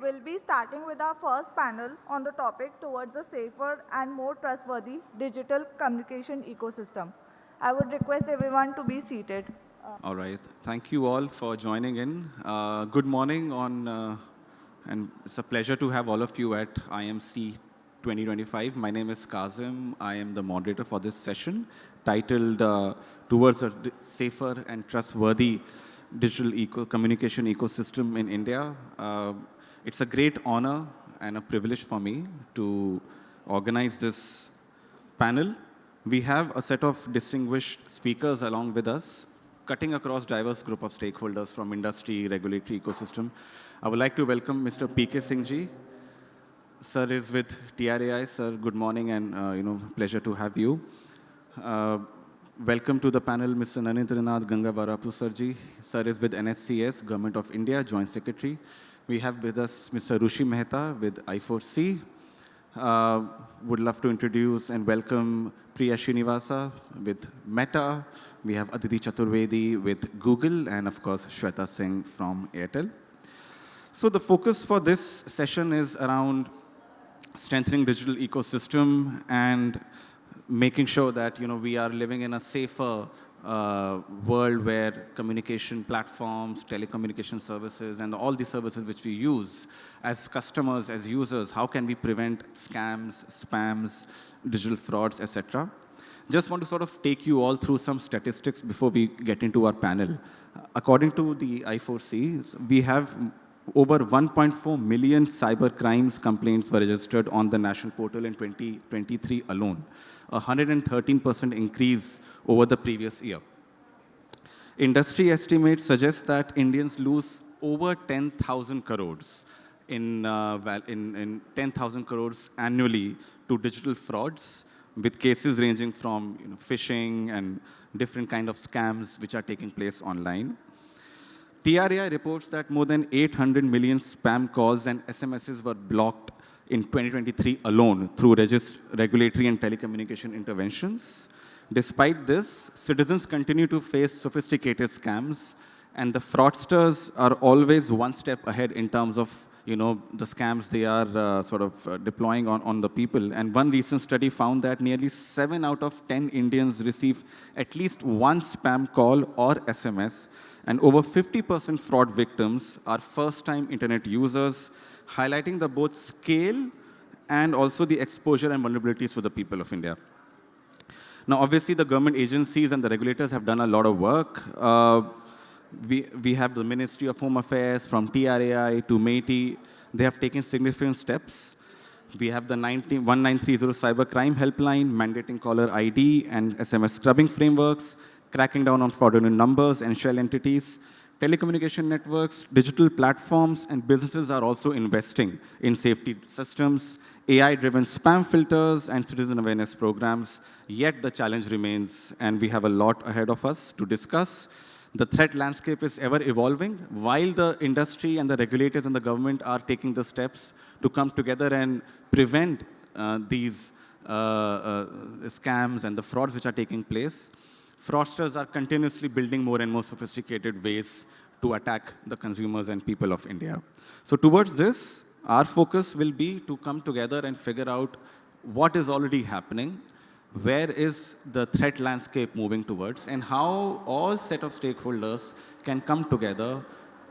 we'll be starting with our first panel on the topic towards a safer and more trustworthy digital communication ecosystem. I would request everyone to be seated. All right. Thank you all for joining in. Good morning and it's a pleasure to have all of you at IMC 2025. My name is Kazim. I am the moderator for this session titled Towards a Safer and Trustworthy Digital Communication Ecosystem in India. It's a great honor and a privilege for me to organize this panel. We have a set of distinguished speakers along with us, cutting across diverse group of stakeholders from industry, regulatory ecosystem. I would like to welcome Mr. P.K. Singh ji. Sir is with TRAI. Sir, good morning and pleasure to have you. Welcome to the panel, Mr. Narendranath Gangavarapu sir ji. Sir is with NSCS, Government of India, Joint Secretary. We have with us Mr. Rushi Mehta with I4C. Would love to introduce and welcome Priya Srinivasa with Meta. We have Aditi Chaturvedi with Google, and of course, Shweta Singh from Airtel. So the focus for this session is around strengthening digital ecosystem and making sure that we are living in a safer world where communication platforms, telecommunication services, and all the services which we use as customers, as users, how can we prevent scams, spams, digital frauds, etc. Just want to sort of take you all through some statistics before we get into our panel. According to the I4C, we have over 1.4 million cyber crimes complaints were registered on the national portal in 2023 alone, a 113% increase over the previous year. Industry estimates suggest that Indians lose over 10,000 crores in 10,000 crores annually to digital frauds, with cases ranging from phishing and different kind of scams which are taking place online. TRAI reports that more than 800 million spam calls and SMSs were blocked in 2023 alone through regulatory and telecommunication interventions. Despite this, citizens continue to face sophisticated scams, and the fraudsters are always one step ahead in terms of the scams they are deploying on the people. And one recent study found that nearly 7 out of 10 Indians receive at least one spam call or SMS, and over 50% fraud victims are first-time internet users, highlighting the both scale and also the exposure and vulnerabilities for the people of India. Now, obviously, the government agencies and the regulators have done a lot of work. We have the Ministry of Home Affairs, from TRAI to MeitY. They have taken significant steps. We have the 1930 cybercrime helpline, mandating caller ID and SMS scrubbing frameworks, cracking down on fraudulent numbers and shell entities. Telecommunication networks, digital platforms, and businesses are also investing in safety systems, AI-driven spam filters, and citizen awareness programs. Yet the challenge remains, and we have a lot ahead of us to discuss. The threat landscape is ever evolving, while the industry and the regulators and the government are taking the steps to come together and prevent these scams and the frauds which are taking place. Fraudsters are continuously building more and more sophisticated ways to attack the consumers and people of India. So towards this, our focus will be to come together and figure out what is already happening, where is the threat landscape moving towards, and how all set of stakeholders can come together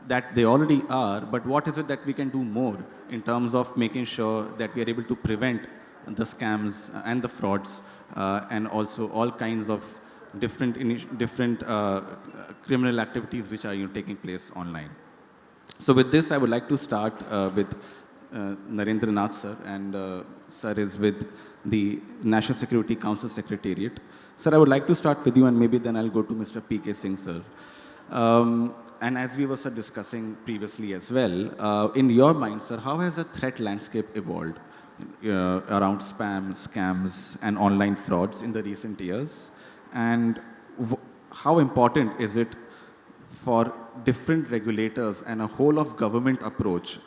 that they already are, but what is it that we can do more in terms of making sure that we are able to prevent the scams and the frauds and also all kinds of different criminal activities which are taking place online. So with this, I would like to start with Narendranath sir, and sir is with the National Security Council Secretariat. Sir, I would like to start with you, and maybe then I'll go to Mr. P.K. Singh sir. And as we were discussing previously as well, in your mind, sir, how has the threat landscape evolved around spam, scams, and online frauds in the recent years? And how important is it for different regulators and a whole of government approach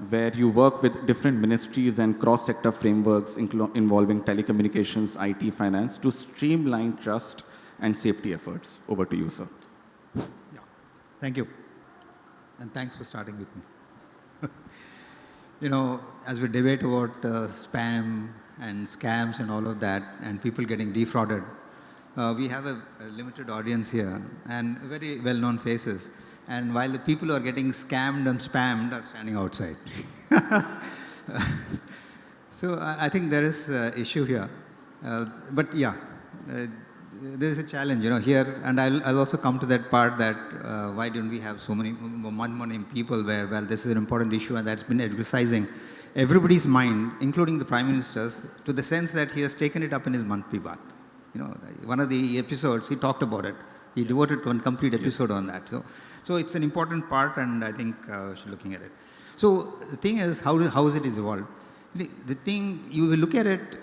where you work with different ministries and cross-sector frameworks involving telecommunications, IT, finance to streamline trust and safety efforts? Over to you, sir. Yeah. Thank you. And thanks for starting with me. as we debate about spam and scams and all of that, and people getting defrauded, we have a limited audience here and very well-known faces. And while the people who are getting scammed and spammed are standing outside. So I think there is an issue here. But yeah, there is a challenge, here, and I'll also come to that part that why don't we have so many people where, well, this is an important issue and that's been exercising everybody's mind, including the Prime Minister's, to the sense that he has taken it up in his monthly bath. One of the episodes, he talked about it. He devoted one complete episode on that. So it's an important part, and I think we should looking at it. So the thing is, how is it evolved? The thing, you will look at it,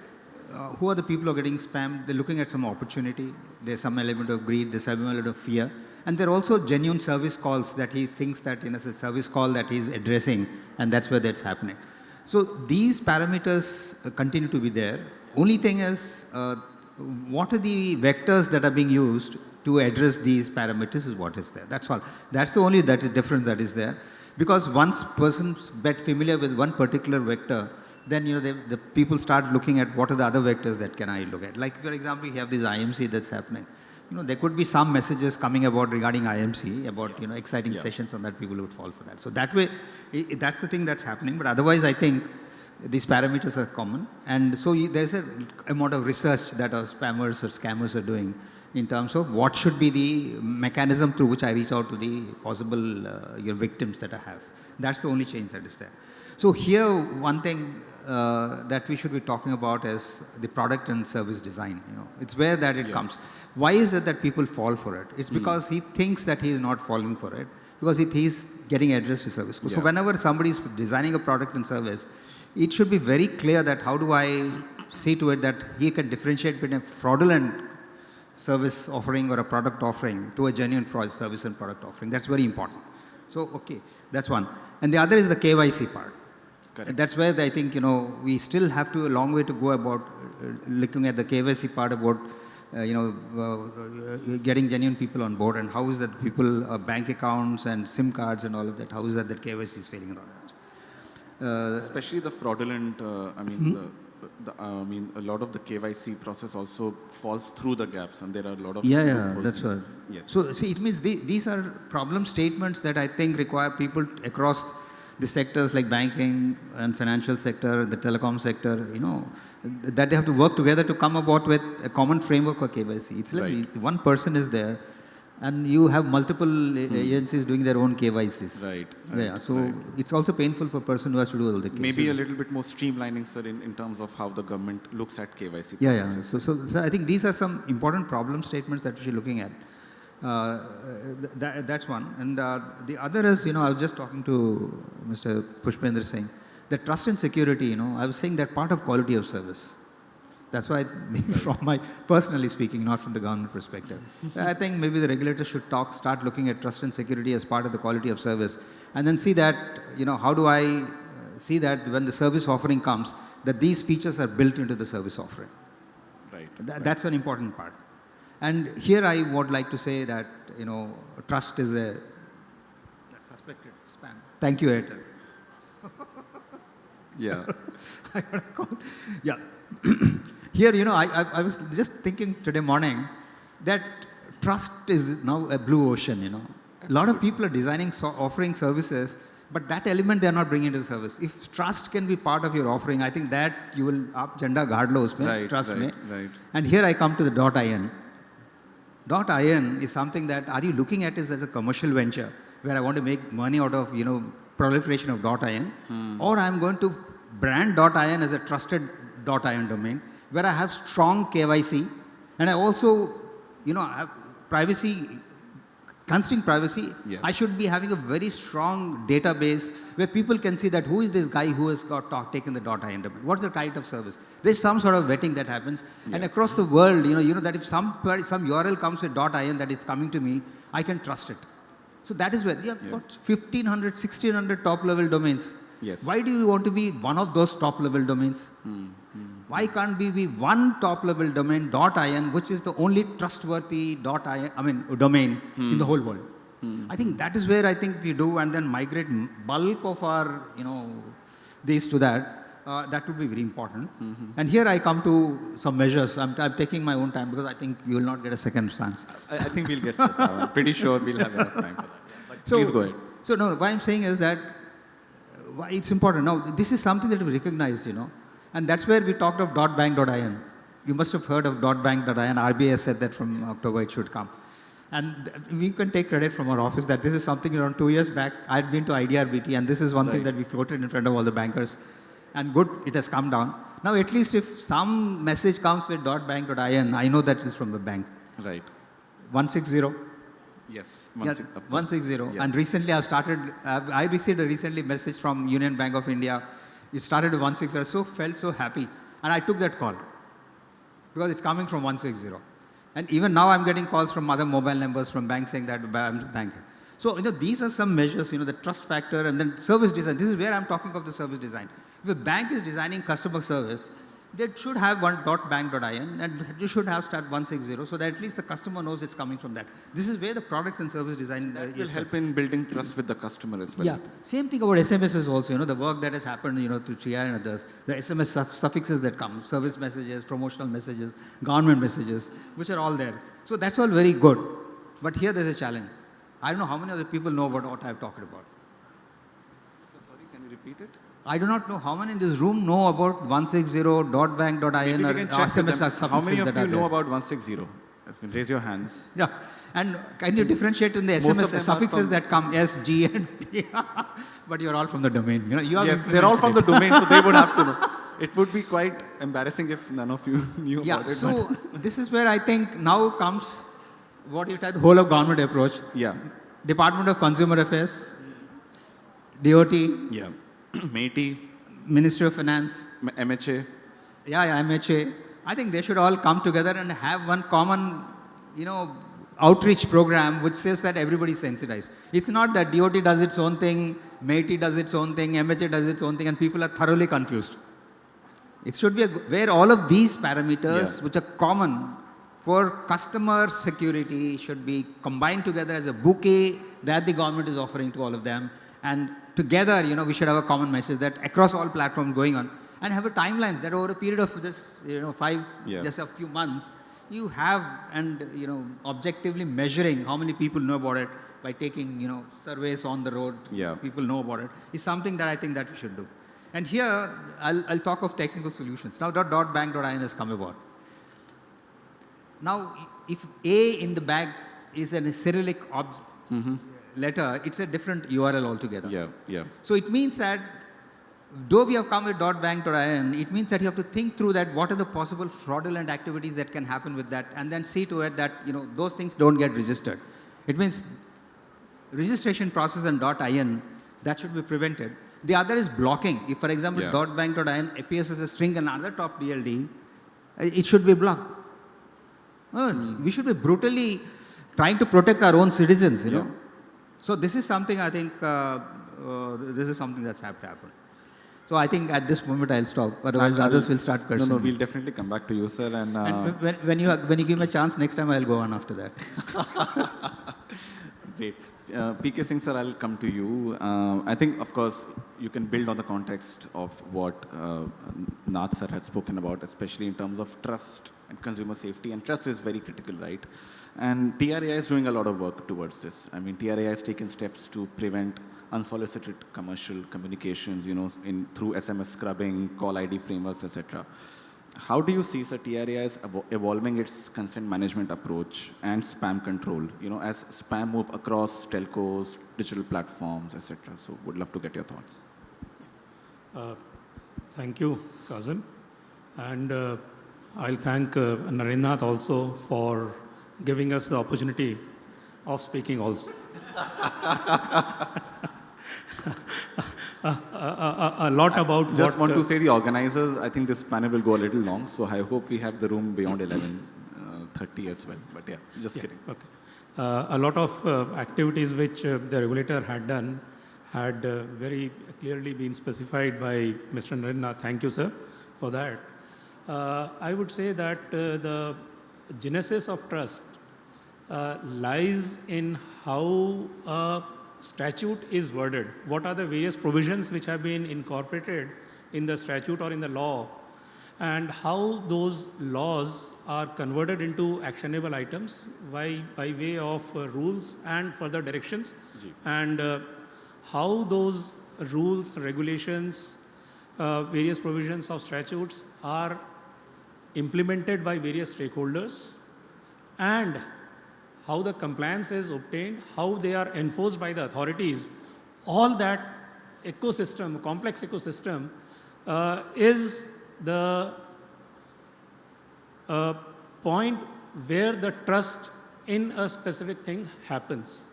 who are the people who are getting spammed? They're looking at some opportunity. There's some element of greed. There's some element of fear. And there are also genuine service calls that he thinks that it's a service call that he's addressing, and that's where that's happening. So these parameters continue to be there. Only thing is, what are the vectors that are being used to address these parameters is what is there. That's all. That's the only difference that is there. Because once persons get familiar with one particular vector, then the people start looking at what are the other vectors that can I look at. Like for example, you have this IMC that's happening. There could be some messages coming about regarding IMC, about exciting sessions on that, people would fall for that. So that way, that's the thing that's happening. But otherwise, I think these parameters are common. And so there's a amount of research that our spammers or scammers are doing in terms of what should be the mechanism through which I reach out to the possible victims that I have. That's the only change that is there. So here, one thing that we should be talking about is the product and service design. It's where that it comes. Why is it that people fall for it? It's because he thinks that he is not falling for it, because he's getting addressed to service. So whenever somebody is designing a product and service, it should be very clear that how do I see to it that he can differentiate between a fraudulent service offering or a product offering to a genuine service and product offering. That's very important. So, okay, that's one. And the other is the KYC part. Correct. That's where I think, we still have a long way to go about looking at the KYC part about, getting genuine people on board, and how is that people, bank accounts and SIM cards and all of that, how is that KYC is failing around that? Especially the fraudulent, a lot of the KYC process also falls through the gaps, and there are a lot of... Yeah, that's right. Yes. So, see, it means these are problem statements that I think require people across the sectors like banking and financial sector, the telecom sector, that they have to work together to come about with a common framework for KYC. It's like one person is there, and you have multiple agencies doing their own KYCs. Right. Yeah. So it's also painful for a person who has to do all the KYC. Maybe a little bit more streamlining, sir, in terms of how the government looks at KYC processes. Yeah. So I think these are some important problem statements that we should be looking at. That's one. And the other is, I was just talking to Mr. Pushpendra Singh, that trust and security, I was saying that part of quality of service. That's why, maybe from my, personally speaking, not from the government perspective, I think maybe the regulators should start looking at trust and security as part of the quality of service, and then see that, how do I see that when the service offering comes, that these features are built into the service offering. Right. That's an important part. And here I would like to say that, trust is a suspected spam. Thank you, Airtel. Yeah. Yeah. Here, I was just thinking today morning that trust is now a blue ocean, A lot of people are designing, offering services, but that element they are not bringing to the service. If trust can be part of your offering, I think that you will up janda guard lo usme, trust me. Right. And here I come to the .in. .in is something that, are you looking at it as a commercial venture where I want to make money out of, proliferation of .in, or I'm going to brand .in as a trusted .in domain where I have strong KYC, and I also, have privacy, considering privacy, I should be having a very strong database where people can see that who is this guy who has taken the .in domain. What's the type of service? There's some sort of vetting that happens, and across the world, that if some URL comes with .in that is coming to me, I can trust it. So that is where you have got 1,500, 1,600 top-level domains. Yes. Why do you want to be one of those top-level domains? Why can't we be one top-level domain, .in, which is the only trustworthy domain in the whole world? I think that is where I think we do, and then migrate bulk of our, this to that, that would be very important. And here I come to some measures. I'm taking my own time because I think you will not get a second chance. I think we'll get stuff. I'm pretty sure we'll have enough time for that. But please go ahead. So no, what I'm saying is that why it's important. Now, this is something that we recognized, and that's where we talked of .bank.in. You must have heard of .bank.in. RBI said that from October it should come. And we can take credit from our office that this is something around 2 years back. I'd been to IDRBT, and this is one thing that we floated in front of all the bankers. And good, it has come down. Now, at least if some message comes with .bank.in, I know that is from the bank. Right. 160. Yes. 160. Yeah. And recently I received a recently message from Union Bank of India. It started with 160. So felt so happy. And I took that call because it's coming from 160. And even now I'm getting calls from other mobile numbers from banks saying that I'm bank. So, these are some measures, the trust factor and then service design. This is where I'm talking of the service design. If a bank is designing customer service, they should have one .bank.in and you should have start 160 so that at least the customer knows it's coming from that. This is where the product and service design will help in building trust with the customer as well. Yeah. Same thing about SMSs also, the work that has happened, through TRI and others, the SMS suffixes that come, service messages, promotional messages, government messages, which are all there. So that's all very good. But here there's a challenge. I don't know how many other people know about what I've talked about. So sorry, can you repeat it? I do not know how many in this room know about 160, .bank.in or SMS suffixes. How many of that you are know there. about 160? Raise your hands. Yeah. And can you differentiate in the Most of SMS them are suffixes from- that come S, G, and T? But you're all from the domain. You have Yes, they're all from the domain, so they would have to know. It would be quite embarrassing if none of you knew Yeah, about it. so this is where I think now comes what you type whole of government approach. Yeah. Department of Consumer Affairs, DOT, Yeah. MATI, Ministry of Finance, MHA. yeah, MHA. I think they should all come together and have one common, outreach program which says that everybody is sensitized. It's not that DOT does its own thing, MATI does its own thing, MHA does its own thing, and people are thoroughly confused. It should be where all of these parameters, which are common for customer security, should be combined together as a bouquet that the government is offering to all of them. And together, we should have a common message that across all platforms going on, and have a timelines that over a period of this, just a few months, you have and, objectively measuring how many people know about it by taking, surveys on the road. Yeah. People know about it is something that I think that we should do. And here, I'll talk of technical solutions. Now, .bank.in has come about. Now, if A in the bag is a Cyrillic letter, it's a different URL altogether. Yeah, yeah. So it means that though we have come with .bank.in, it means that you have to think through that what are the possible fraudulent activities that can happen with that, and then see to it that those things don't get registered. It means registration process and .in, that should be prevented. The other is blocking. If, for example, .bank.in appears as a string and another top DLD, it should be blocked. We should be brutally trying to protect our own citizens, you know. So this is something I think, this is something that's have to happen. So I think at this moment I'll stop, otherwise the others will start cursing. No, we'll definitely come back to you, sir. And when you give me a chance, next time I'll go on after that. Great. PK Singh, sir, I'll come to you. I think, of course, you can build on the context of what Nath sir had spoken about, especially in terms of trust and consumer safety. And trust is very critical, right? And TRAI is doing a lot of work towards this. I mean, TRAI has taken steps to prevent unsolicited commercial communications, through SMS scrubbing, call ID frameworks, etc. How do you see, sir, TRAI is evolving its consent management approach and spam control, as spam move across telcos, digital platforms, etc.? So would love to get your thoughts. Thank you, Cousin. And I'll thank Narendranath also for giving us the opportunity of speaking also. A lot about Just want to say the organizers, I think this panel will go a little long, so I hope we have the room beyond 11:30 as well. But yeah, just kidding. Okay. A lot of activities which the regulator had done had very clearly been specified by Mr. Narendranath. Thank you, sir, for that. I would say that the genesis of trust lies in how statute is worded, what are the various provisions which have been incorporated in the statute or in the law, and how those laws are converted into actionable items by way of rules and further directions, and how those rules, regulations, various provisions of statutes are implemented by various stakeholders, and how the compliance is obtained, how they are enforced by the authorities. All that ecosystem, complex ecosystem, is the point where the trust in a specific thing happens.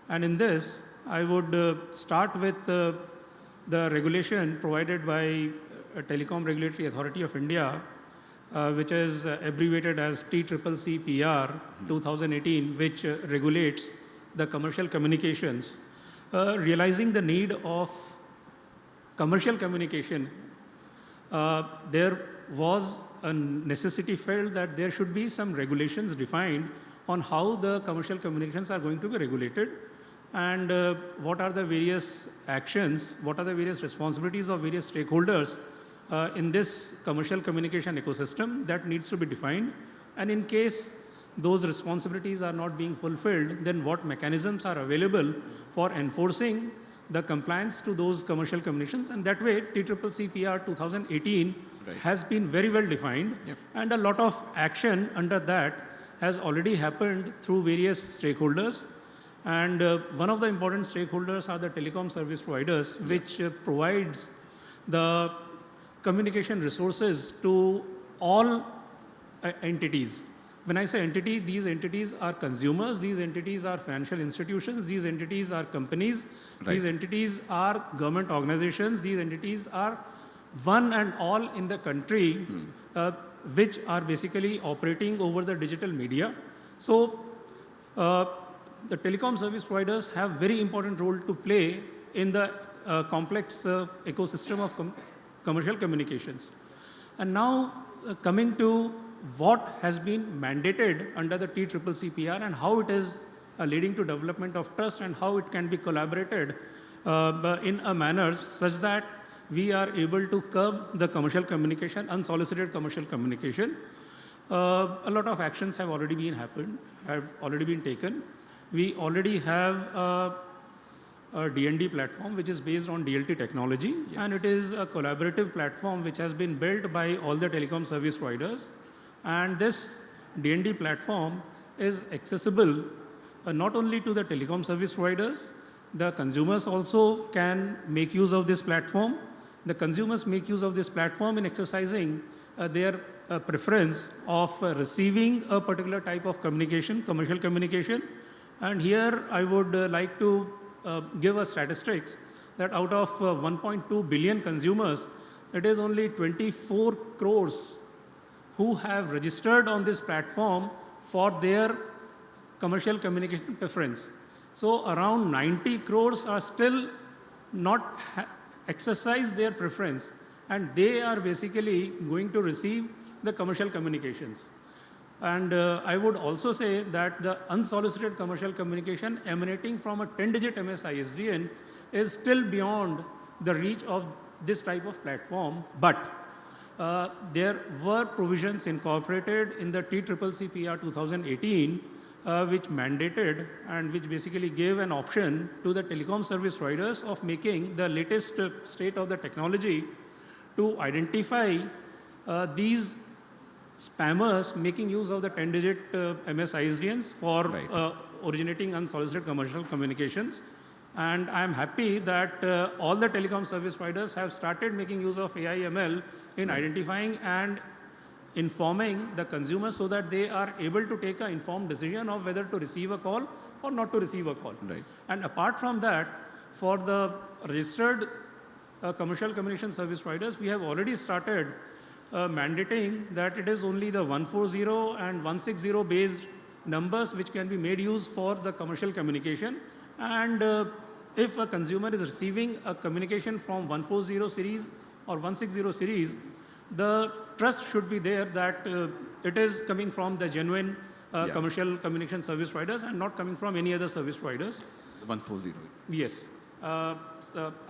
And in this, I would start with the regulation provided by Telecom Regulatory Authority of India, which is abbreviated as TCCC-PR 2018, which regulates the commercial communications. Realizing the need of commercial communication, there was a necessity felt that there should be some regulations defined on how the commercial communications are going to be regulated, and what are the various actions, what are the various responsibilities of various stakeholders in this commercial communication ecosystem that needs to be defined. And in case those responsibilities are not being fulfilled, then what mechanisms are available for enforcing the compliance to those commercial communications. And that way, TCCC-PR 2018 has been very well defined, and a lot of action under that has already happened through various stakeholders. And one of the important stakeholders are the telecom service providers, which provides the communication resources to all entities. When I say entity, these entities are consumers, these entities are financial institutions, these entities are companies, these entities are government organizations, these entities are one and all in the country, which are basically operating over the digital media. So the telecom service providers have very important role to play in the complex ecosystem of commercial communications. And now coming to what has been mandated under the TCCC-PR and how it is leading to development of trust and how it can be collaborated in a manner such that we are able to curb the commercial communication, unsolicited commercial communication. A lot of actions have already been taken. We already have a D&D platform which is based on DLT technology, and it is a collaborative platform which has been built by all the telecom service providers. And this D&D platform is accessible not only to the telecom service providers, the consumers also can make use of this platform. The consumers make use of this platform in exercising their preference of receiving a particular type of communication, commercial communication. And here I would like to give a statistics that out of 1.2 billion consumers, it is only 24 crores who have registered on this platform for their commercial communication preference. So around 90 crores are still not exercise their preference, and they are basically going to receive the commercial communications. And I would also say that the unsolicited commercial communication emanating from a 10-digit MSISDN is still beyond the reach of this type of platform. But there were provisions incorporated in the TCCC-PR 2018 which mandated and which basically gave an option to the telecom service providers of making the latest state of the technology to identify these spammers making use of the 10-digit MSISDNs for originating unsolicited commercial communications. And I'm happy that all the telecom service providers have started making use of AI/ML in identifying and informing the consumer so that they are able to take an informed decision of whether to receive a call or not to receive a call. And apart from that, for the registered commercial communication service providers, we have already started mandating that it is only the 140 and 160 based numbers which can be made use for the commercial communication. And if a consumer is receiving a communication from 140 series or 160 series, the trust should be there that it is coming from the genuine commercial communication service providers and not coming from any other service providers. 140. Yes.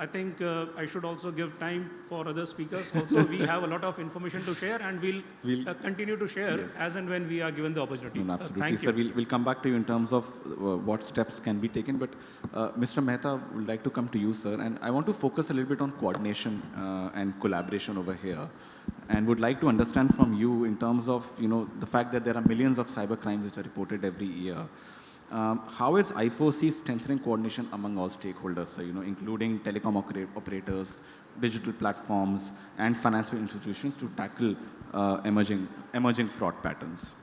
I think I should also give time for other speakers. Also, we have a lot of information to share, and we'll continue to share Yes. as and when we are given the opportunity. No, absolutely, Thank sir. you. We'll come back to you in terms of what steps can be taken. But Mr. Mehta, would like to come to you, sir. And I want to focus a little bit on coordination and collaboration over here. And would like to understand from you in terms of, the fact that there are millions of cyber crimes which are reported every year. How is I4C strengthening coordination among all stakeholders, sir, including telecom operators, digital platforms, and financial institutions to tackle emerging fraud patterns?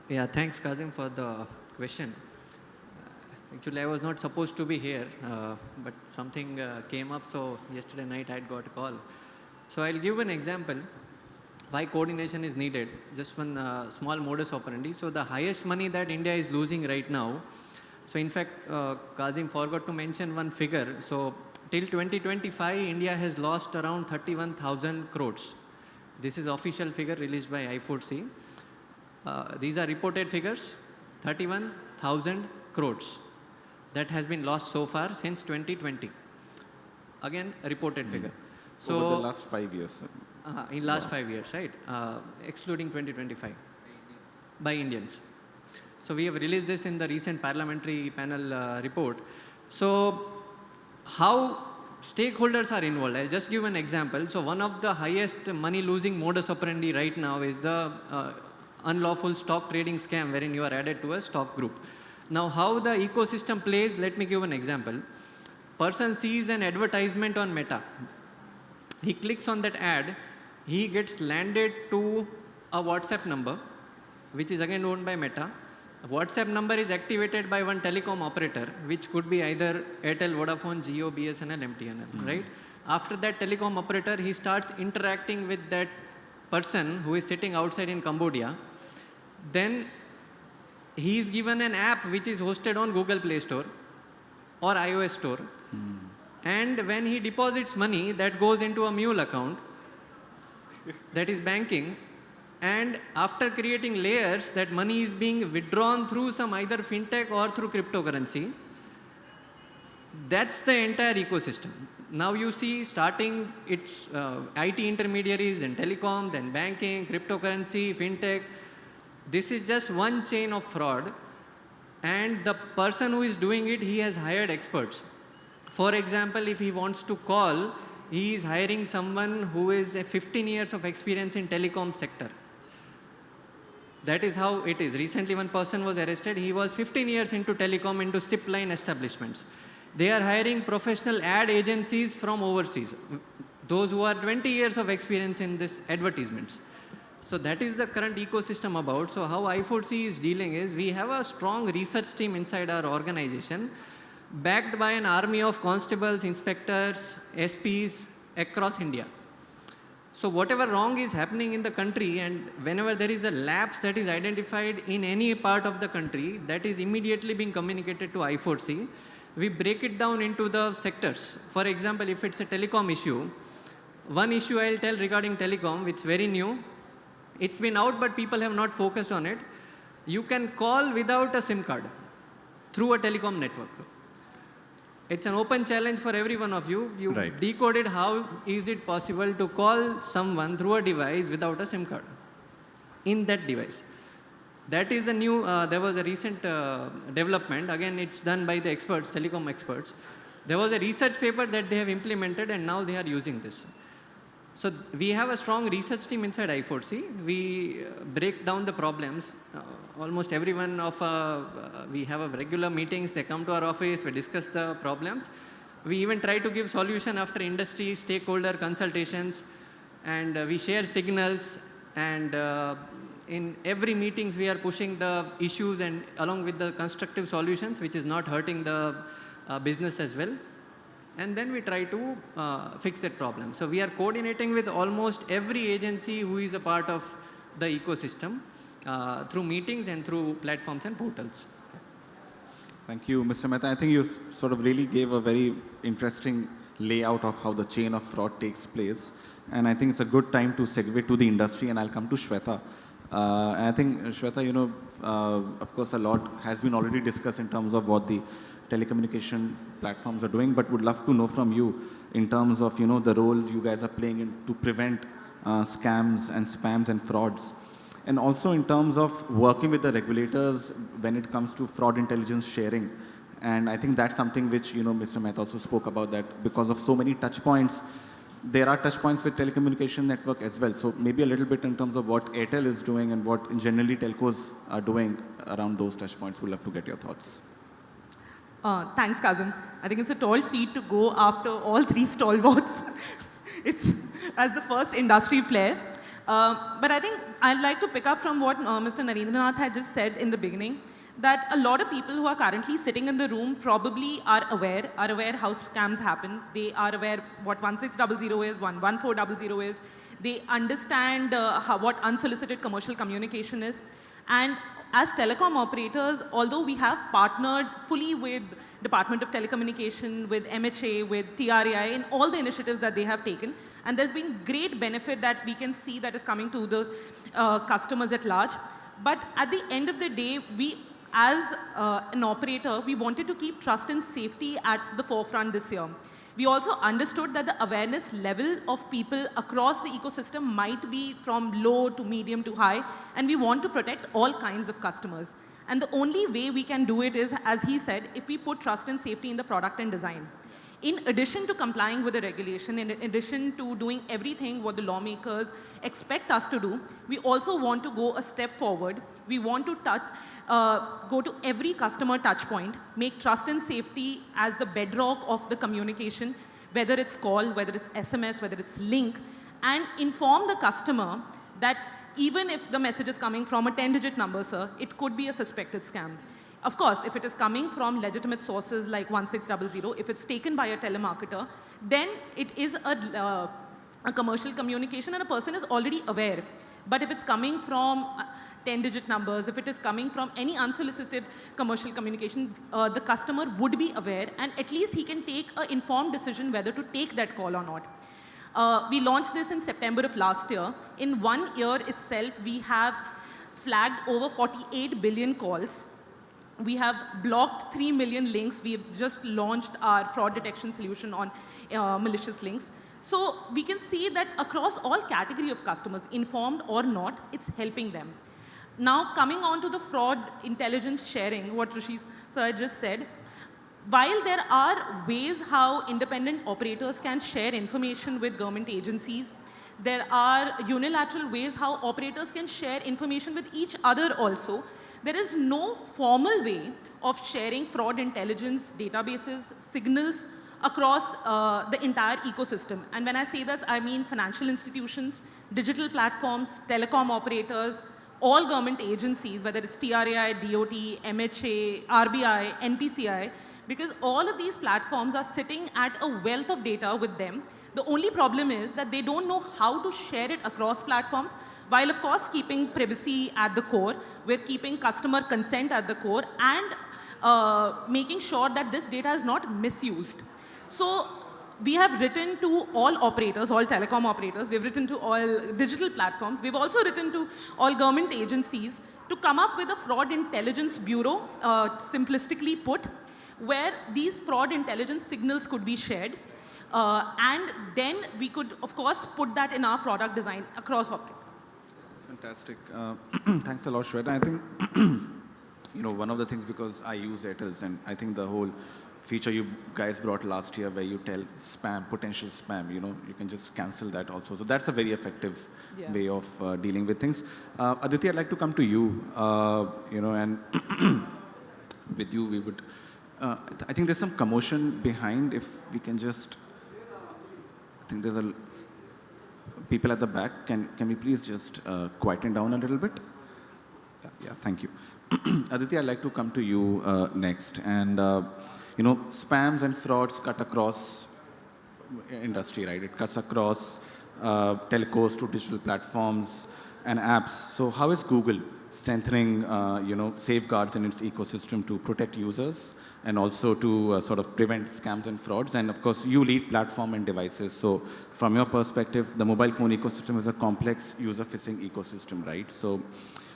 Yeah, thanks, Kazim, for the question. Actually, I was not supposed to be here, but something came up, so yesterday night I got a call. So I'll give an example why coordination is needed. Just one small modus operandi. So the highest money that India is losing right now, so in fact, Kazim forgot to mention one figure. So till 2025, India has lost around 31,000 crores. This is official figure released by I4C. These are reported figures, 31,000 crores. That has been lost so far since 2020. Again, a reported figure. So Over the last 5 years, sir. in last 5 years, right? Excluding 2025. By Indians. So we have released this in the recent parliamentary panel report. So how stakeholders are involved? I'll just give an example. So one of the highest money losing modus operandi right now is the unlawful stock trading scam wherein you are added to a stock group. Now how the ecosystem plays, let me give an example. Person sees an advertisement on Meta. He clicks on that ad, he gets landed to a WhatsApp number, which is again owned by Meta. A WhatsApp number is activated by one telecom operator, which could be either Airtel, Vodafone, Jio, BSNL, MTNL, right? After that telecom operator, he starts interacting with that person who is sitting outside in Cambodia. Then he is given an app which is hosted on Google Play Store or iOS Store. And when he deposits money, that goes into a mule account, that is banking. And after creating layers, that money is being withdrawn through some either fintech or through cryptocurrency. That's the entire ecosystem. Now you see starting its IT intermediaries and telecom, then banking, cryptocurrency, fintech. This is just one chain of fraud. And the person who is doing it, he has hired experts. For example, if he wants to call, he is hiring someone who is 15 years of experience in telecom sector. That is how it is. Recently, one person was arrested. He was 15 years into telecom, into SIP line establishments. They are hiring professional ad agencies from overseas. Those who are 20 years of experience in this advertisements. So that is the current ecosystem about. So how I4C is dealing is, we have a strong research team inside our organization, backed by an army of constables, inspectors, SPs across India. So whatever wrong is happening in the country, and whenever there is a lapse that is identified in any part of the country, that is immediately being communicated to I4C. We break it down into the sectors. For example, if it's a telecom issue, one issue I'll tell regarding telecom, which is very new. It's been out, but people have not focused on it. You can call without a SIM card through a telecom network. It's an open challenge for every one of you. You Right. decoded how is it possible to call someone through a device without a SIM card in that device. That is a new, there was a recent development. Again, it's done by the experts, telecom experts. There was a research paper that they have implemented, and now they are using this. So we have a strong research team inside I4C. We break down the problems. Almost everyone of we have a regular meetings. They come to our office. We discuss the problems. We even try to give solution after industry stakeholder consultations, and we share signals. And in every meetings, we are pushing the issues and along with the constructive solutions, which is not hurting the business as well. And then we try to fix that problem. So we are coordinating with almost every agency who is a part of the ecosystem through meetings and through platforms and portals. Thank you, Mr. Mehta. I think you sort of really gave a very interesting layout of how the chain of fraud takes place. And I think it's a good time to segue to the industry, and I'll come to Shweta. And I think, Shweta, of course, a lot has been already discussed in terms of what the telecommunication platforms are doing, but would love to know from you in terms of, the roles you guys are playing in to prevent scams and spams and frauds. And also in terms of working with the regulators when it comes to fraud intelligence sharing. And I think that's something which, Mr. Mehta also spoke about, that because of so many touch points, there are touch points with telecommunication network as well. So maybe a little bit in terms of what Airtel is doing and what generally telcos are doing around those touch points. We'd love to get your thoughts. Thanks, Kazim. I think it's a tall feat to go after all three stalwarts. It's as the first industry player. But I think I'd like to pick up from what Mr. Narendranath had just said in the beginning, that a lot of people who are currently sitting in the room probably are aware how scams happen. They are aware what 1600 is, 11400 is. They understand what unsolicited commercial communication is. And as telecom operators, although we have partnered fully with Department of Telecommunication, with MHA, with TRAI, in all the initiatives that they have taken, and there's been great benefit that we can see that is coming to the customers at large. But at the end of the day, we, as an operator, we wanted to keep trust and safety at the forefront this year. We also understood that the awareness level of people across the ecosystem might be from low to medium to high, and we want to protect all kinds of customers. And the only way we can do it is, as he said, if we put trust and safety in the product and design. In addition to complying with the regulation, in addition to doing everything what the lawmakers expect us to do, we also want to go a step forward. We want to go to every customer touch point, make trust and safety as the bedrock of the communication, whether it's call, whether it's SMS, whether it's link, and inform the customer that even if the message is coming from a 10-digit number, sir, it could be a suspected scam. Of course, if it is coming from legitimate sources like 1600, if it's taken by a telemarketer, then it is a commercial communication and a person is already aware. But if it's coming from 10-digit numbers, if it is coming from any unsolicited commercial communication, the customer would be aware, and at least he can take an informed decision whether to take that call or not. We launched this in September of last year. In 1 year itself, we have flagged over 48 billion calls. We have blocked 3 million links. We have just launched our fraud detection solution on malicious links. So we can see that across all category of customers, informed or not, it's helping them. Now coming on to the fraud intelligence sharing, what Rishi sir just said, while there are ways how independent operators can share information with government agencies, there are unilateral ways how operators can share information with each other also. There is no formal way of sharing fraud intelligence databases, signals across the entire ecosystem. And when I say this, I mean financial institutions, digital platforms, telecom operators, all government agencies, whether it's TRAI, DOT, MHA, RBI, NPCI, because all of these platforms are sitting at a wealth of data with them. The only problem is that they don't know how to share it across platforms, while of course keeping privacy at the core. We're keeping customer consent at the core and making sure that this data is not misused. So we have written to all operators, all telecom operators. We've written to all digital platforms. We've also written to all government agencies to come up with a fraud intelligence bureau, simplistically put, where these fraud intelligence signals could be shared. And then we could, of course, put that in our product design across operators. Fantastic. Thanks a lot, Shweta. I think, one of the things, because I use Airtels, and I think the whole feature you guys brought last year where you tell spam, potential spam, you can just cancel that also. So that's a very effective way of dealing with things. Aditi, I'd like to come to you, and with you we would, I think there's some commotion behind. If we can just, I think there's people at the back. Can we please just quieten down a little bit? Yeah, thank you. Aditi, I'd like to come to you next. And, spams and frauds cut across industry, right? It cuts across telcos to digital platforms and apps. So how is Google strengthening, safeguards in its ecosystem to protect users and also to sort of prevent scams and frauds. And of course, you lead platform and devices. So from your perspective, the mobile phone ecosystem is a complex user-facing ecosystem, right? So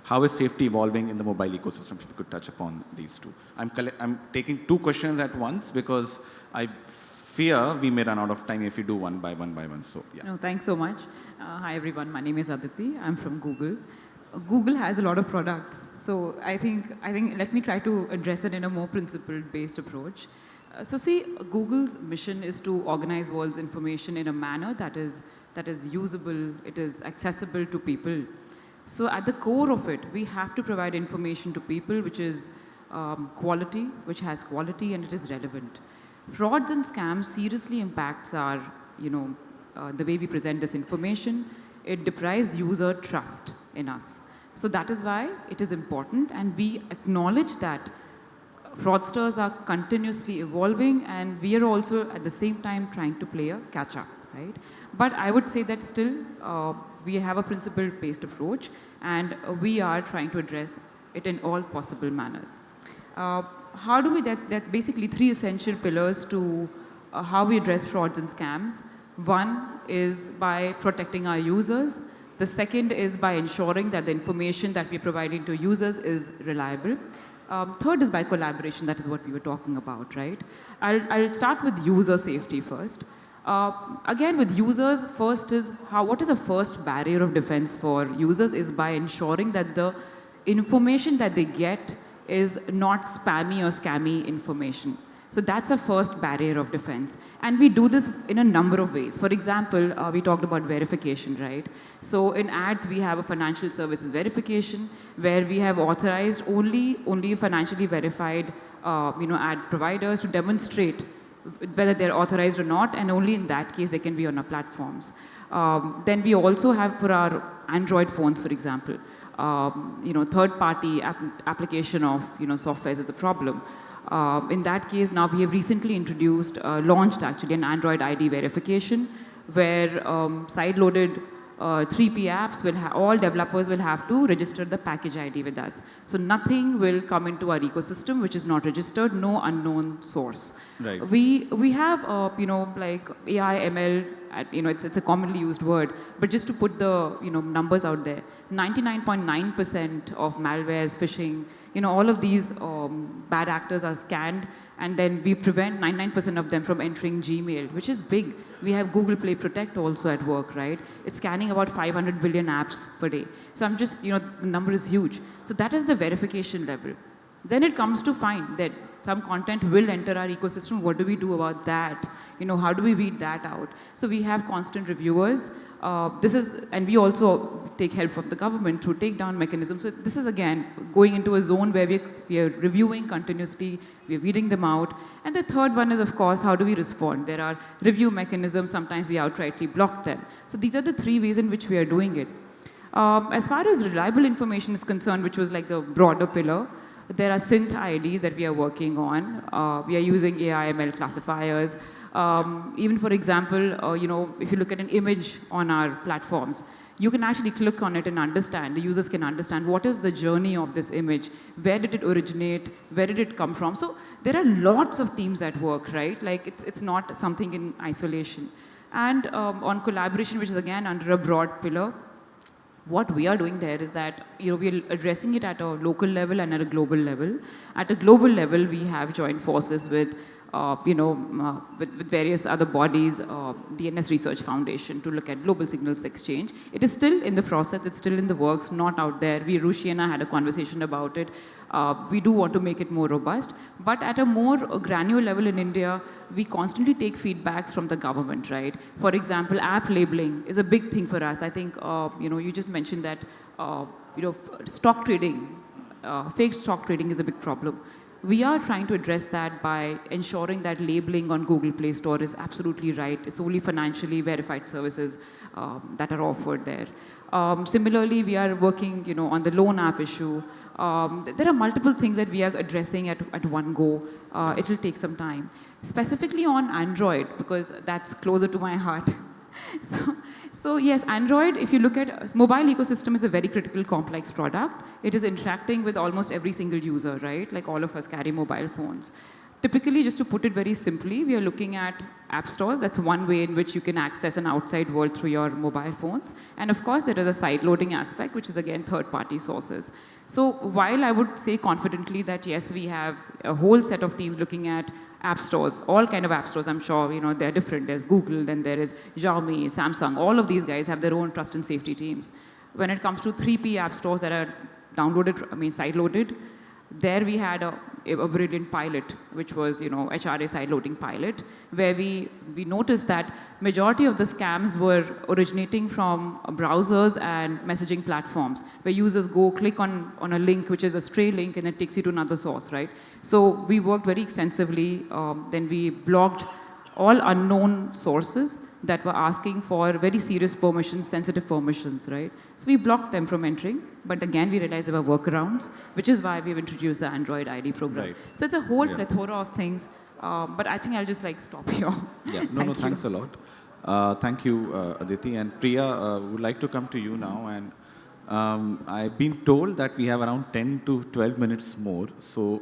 how is safety evolving in the mobile ecosystem? If you could touch upon these two. I'm taking two questions at once because I fear we may run out of time if we do one by one. So yeah. No, thanks so much. Hi everyone, my name is Aditi. I'm from Google. Google has a lot of products, so I think let me try to address it in a more principle-based approach. So see, Google's mission is to organize world's information in a manner that is usable, it is accessible to people. So at the core of it, we have to provide information to people which is quality, which has quality, and it is relevant. Frauds and scams seriously impacts our, the way we present this information. It deprives user trust in us. So that is why it is important, and we acknowledge that fraudsters are continuously evolving, and we are also at the same time trying to play a catch-up, right? But I would say that still we have a principle-based approach, and we are trying to address it in all possible manners. How do we, that basically three essential pillars to how we address frauds and scams. One is by protecting our users. The second is by ensuring that the information that we're providing to users is reliable. Third is by collaboration. That is what we were talking about, right? I'll start with user safety first. Again, with users, first is what is the first barrier of defense for users is by ensuring that the information that they get is not spammy or scammy information. So that's a first barrier of defense. And we do this in a number of ways. For example, we talked about verification, right? So in ads, we have a financial services verification where we have authorized only financially verified ad providers to demonstrate whether they're authorized or not, and only in that case they can be on our platforms. Then we also have for our Android phones, for example, third-party application of softwares is a problem. In that case, now we have recently launched actually an Android ID verification where side-loaded 3P apps all developers will have to register the package ID with us. So nothing will come into our ecosystem which is not registered, no unknown source. Right. We have like AI, ML, it's a commonly used word, but just to put the numbers out there, 99.9% of malwares, phishing, all of these bad actors are scanned, and then we prevent 99% of them from entering Gmail, which is big. We have Google Play Protect also at work, right? It's scanning about 500 billion apps per day. So I'm just, the number is huge. So that is the verification level. Then it comes to find that some content will enter our ecosystem. What do we do about that? How do we weed that out? So we have constant reviewers. And we also take help from the government through takedown mechanisms. So this is again going into a zone where we are reviewing continuously, we are weeding them out. And the third one is, of course, how do we respond? There are review mechanisms, sometimes we outrightly block them. So these are the three ways in which we are doing it. As far as reliable information is concerned, which was like the broader pillar, there are synth IDs that we are working on. We are using AI, ML classifiers. Even for example, if you look at an image on our platforms, you can actually click on it and understand, the users can understand what is the journey of this image, where did it originate, where did it come from. So there are lots of teams at work, right? Like it's not something in isolation. And on collaboration, which is again under a broad pillar, what we are doing there is that we are addressing it at a local level and at a global level. At a global level, we have joined forces with with various other bodies, DNS Research Foundation, to look at global signals exchange. It is still in the process, it's still in the works, not out there. Rushi and I had a conversation about it. We do want to make it more robust, but at a more granular level in India, we constantly take feedbacks from the government, right? For example, app labeling is a big thing for us. I think, you just mentioned that, stock trading, fake stock trading is a big problem. We are trying to address that by ensuring that labeling on Google Play Store is absolutely right. It's only financially verified services that are offered there. Similarly, we are working on the loan app issue. There are multiple things that we are addressing at one go. It will take some time. Specifically on Android, because that's closer to my heart. So yes, Android, if you look at mobile ecosystem is a very critical complex product. It is interacting with almost every single user, right? Like all of us carry mobile phones. Typically, just to put it very simply, we are looking at app stores. That's one way in which you can access an outside world through your mobile phones. And of course, there is a side loading aspect, which is again third-party sources. So while I would say confidently that yes, we have a whole set of teams looking at app stores, all kind of app stores, I'm sure, they're different. There's Google, then there is Xiaomi, Samsung. All of these guys have their own trust and safety teams. When it comes to 3P app stores that are side-loaded, there we had a brilliant pilot, which was, HRA side loading pilot, where we noticed that majority of the scams were originating from browsers and messaging platforms, where users go click on a link, which is a stray link, and it takes you to another source, right? So we worked very extensively. Then we blocked all unknown sources that were asking for very serious permissions, sensitive permissions, right? So we blocked them from entering, but again, we realized there were workarounds, which is why we've introduced the Android ID program. Right. So it's a whole plethora of things, but I think I'll just stop here. Yeah, thanks a lot. Thank you, Aditi. And Priya, would like to come to you now. And I've been told that we have around 10 to 12 minutes more. So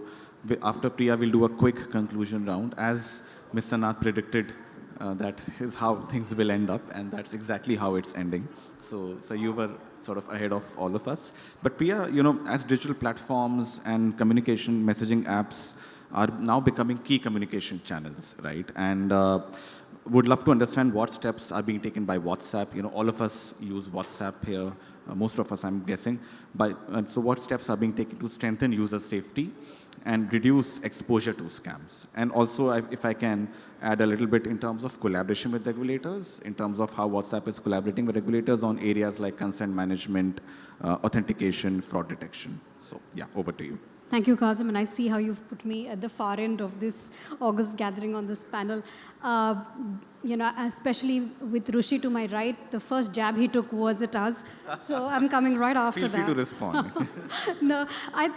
after Priya, we'll do a quick conclusion round. As Mr. Nath predicted, that is how things will end up, and that's exactly how it's ending. So you were sort of ahead of all of us. But Priya, as digital platforms and communication messaging apps are now becoming key communication channels, right? And would love to understand what steps are being taken by WhatsApp. All of us use WhatsApp here, most of us, I'm guessing. So what steps are being taken to strengthen user safety and reduce exposure to scams? And also, if I can add a little bit in terms of collaboration with regulators, in terms of how WhatsApp is collaborating with regulators on areas like consent management, authentication, fraud detection. So yeah, over to you. Thank you, Kazim, and I see how you've put me at the far end of this August gathering on this panel. Especially with Rushi to my right, the first jab he took was at us, so I'm coming right after that. Feel free to respond. No, I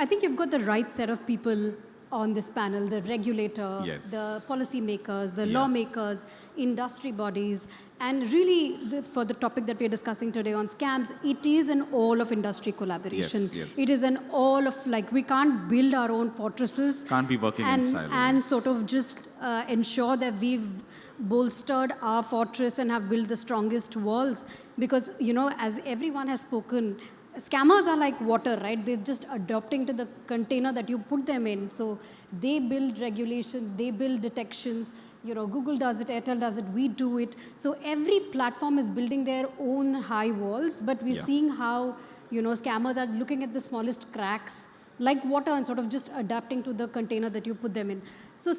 think you've got the right set of people on this panel, the regulator, Yes. the policymakers, the lawmakers, industry bodies, and really for the topic that we're discussing today on scams, it is an all of industry collaboration. Yes. It is an all of, we can't build our own fortresses. Can't be working in silos. And sort of just ensure that we've bolstered our fortress and have built the strongest walls. Because, as everyone has spoken, scammers are like water, right? They're just adapting to the container that you put them in. So they build regulations, they build detections. Google does it, Airtel does it, we do it. So every platform is building their own high walls, but we're seeing how, scammers are looking at the smallest cracks like water and sort of just adapting to the container that you put them in. So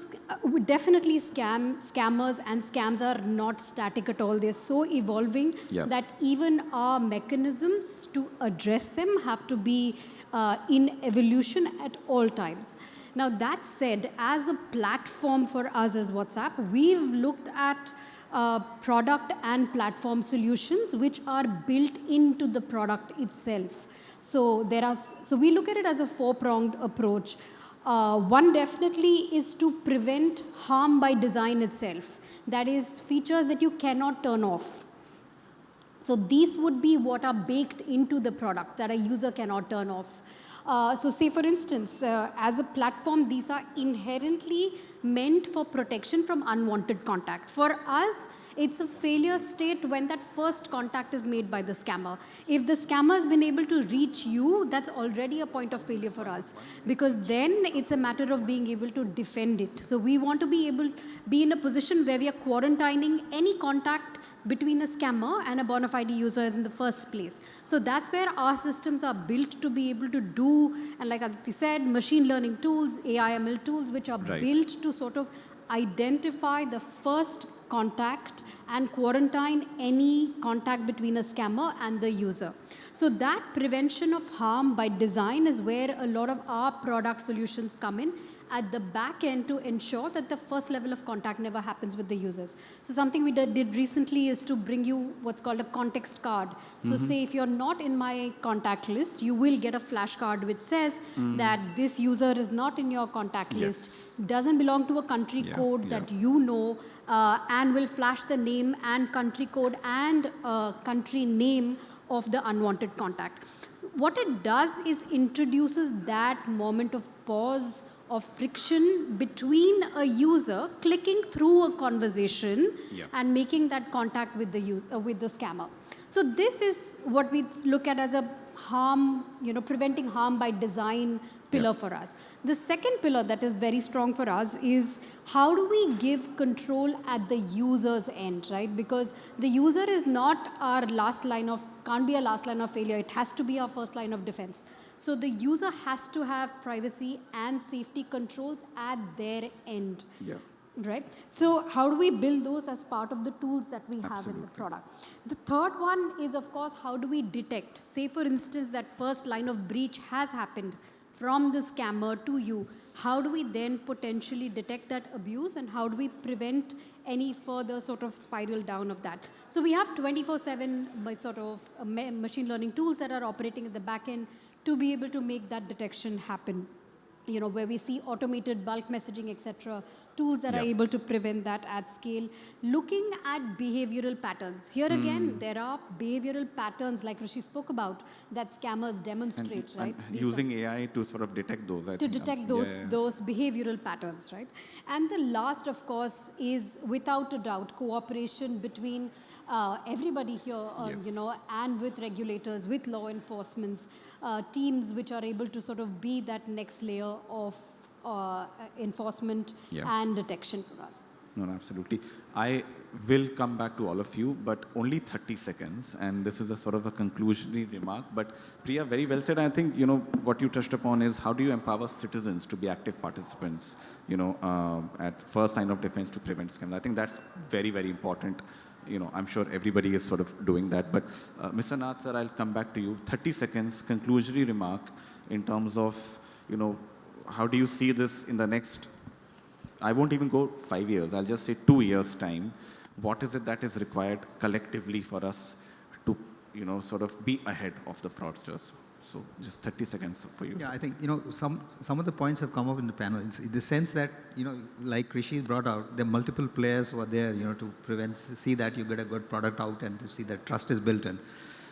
definitely scammers and scams are not static at all. They're so evolving that even our mechanisms to address them have to be in evolution at all times. Now that said, as a platform for us as WhatsApp, we've looked at product and platform solutions which are built into the product itself. So we look at it as a four-pronged approach. One definitely is to prevent harm by design itself. That is, features that you cannot turn off. So these would be what are baked into the product that a user cannot turn off. So say for instance, as a platform, these are inherently meant for protection from unwanted contact. For us, it's a failure state when that first contact is made by the scammer. If the scammer has been able to reach you, that's already a point of failure for us, because then it's a matter of being able to defend it. So we want to be in a position where we are quarantining any contact between a scammer and a bona fide user in the first place. So that's where our systems are built to be able to do, and like Aditi said, machine learning tools, AI/ML tools, which are built to sort of identify the first contact and quarantine any contact between a scammer and the user. So that prevention of harm by design is where a lot of our product solutions come in. at the back end to ensure that the first level of contact never happens with the users. So something we did recently is to bring you what's called a context card. So say if you're not in my contact list, you will get a flashcard which says that this user is not in your contact list, doesn't belong to a country code that you know, and will flash the name and country code and country name of the unwanted contact. So what it does is introduces that moment of pause, of friction between a user clicking through a conversation and making that contact with the user, with the scammer. So this is what we look at as a harm, preventing harm by design pillar for us. The second pillar that is very strong for us is how do we give control at the user's end, right? Because the user is not our last line of, can't be a last line of failure. It has to be our first line of defense. So the user has to have privacy and safety controls at their end. Right? So how do we build those as part of the tools that we have in the product? The third one is, of course, how do we detect? Say, for instance, that first line of breach has happened from the scammer to you. How do we then potentially detect that abuse, and how do we prevent any further sort of spiral down of that? So we have 24/7 sort of machine learning tools that are operating at the back end to be able to make that detection happen. Where we see automated bulk messaging, etc., tools that are able to prevent that at scale. Looking at behavioral patterns. Here again, there are behavioral patterns like Rishi spoke about that scammers demonstrate, right? And using AI to sort of detect those, I think. To detect those behavioral patterns, right? And the last, of course, is without a doubt cooperation between everybody here, and with regulators, with law enforcement, teams which are able to sort of be that next layer of enforcement and detection for us. No, absolutely. I will come back to all of you, but only 30 seconds, and this is a sort of a conclusionary remark. But Priya, very well said. I think, what you touched upon is how do you empower citizens to be active participants, at first line of defense to prevent scams. I think that's very, very important. I'm sure everybody is sort of doing that. But Mr. Nath, sir, I'll come back to you. 30 seconds, conclusionary remark in terms of, how do you see this in the next, I won't even go 5 years, I'll just say 2 years' time. What is it that is required collectively for us to, sort of be ahead of the fraudsters? So just 30 seconds for you. Yeah, I think, some of the points have come up in the panel. It's in the sense that, like Rishi brought out, there are multiple players who are there, to see that you get a good product out and to see that trust is built in.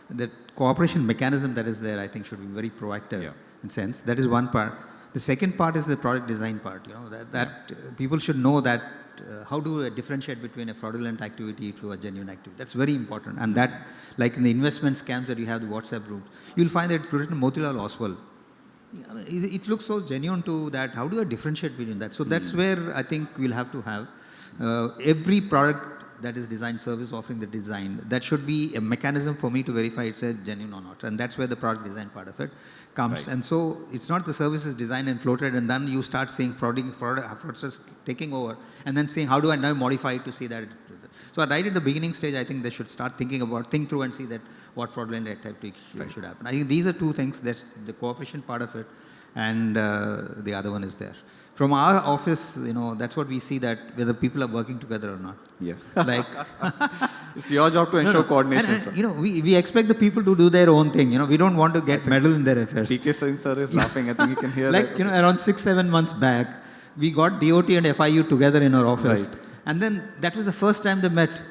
The cooperation mechanism that is there, I think, should be very proactive in sense. That is one part. The second part is the product design part, that people should know that how to differentiate between a fraudulent activity to a genuine activity. That's very important. And that, like in the investment scams that you have, the WhatsApp groups, you'll find that it's written Motilal Oswal. It looks so genuine to that. How do I differentiate between that? So that's where I think we'll have to have every product that is designed, service offering the design, that should be a mechanism for me to verify it's genuine or not. And that's where the product design part of it comes. Right. And so it's not the services designed and floated and then you start seeing fraudsters taking over and then saying, how do I now modify it to see that? So right at the beginning stage, I think they should start think through and see that what fraudulent activity should happen. I think these are two things. That's the cooperation part of it and the other one is there. From our office, that's what we see, that whether people are working together or not. Yeah. Like it's your job to ensure coordination. And we expect the people to do their own thing. We don't want to get meddled in their affairs. PK Singh sir is laughing. I think you can hear like, that. Around 6-7 months back, we got DOT and FIU together in our office. Right. And then that was the first time they met.